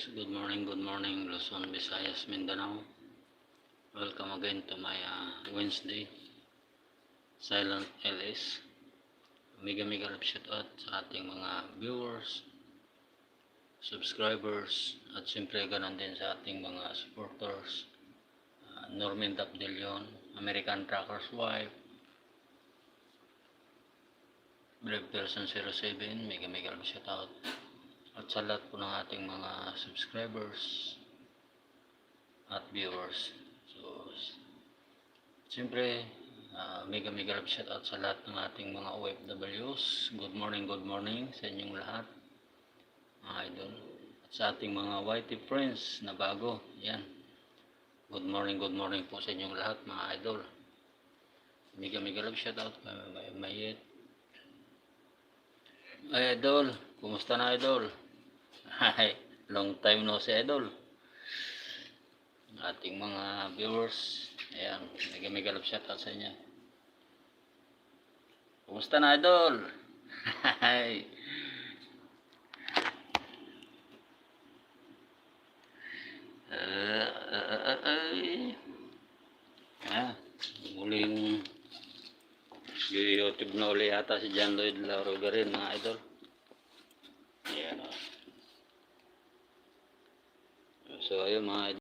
guys, good morning Luzon, Visayas, Mindanao. Welcome again to my Wednesday Silent LS. Mega love shout out sa ating mga viewers, subscribers, at siyempre ganun din sa ating mga supporters. Norman Dabdelion, American Tracker's Wife, Brave Person 07, mega love shout out. At sa lahat po ng ating mga subscribers at viewers. So, siyempre, mega love shout out sa lahat ng ating mga OFWs. Good morning sa inyong lahat, mga idol. At sa ating mga YT friends na bago, yan. Good morning po sa inyong lahat, mga idol. Mega love shout out kay Mayet. Ay, idol, kumusta na, idol? Hi, long time no si idol. Ating mga viewers, ayan, mega love shout out sa inyo. Kumusta na, idol? Hi. Muling YouTube na uli yata si John Lloyd Larogarin, mga idol. Ayan, so ayun mga idol.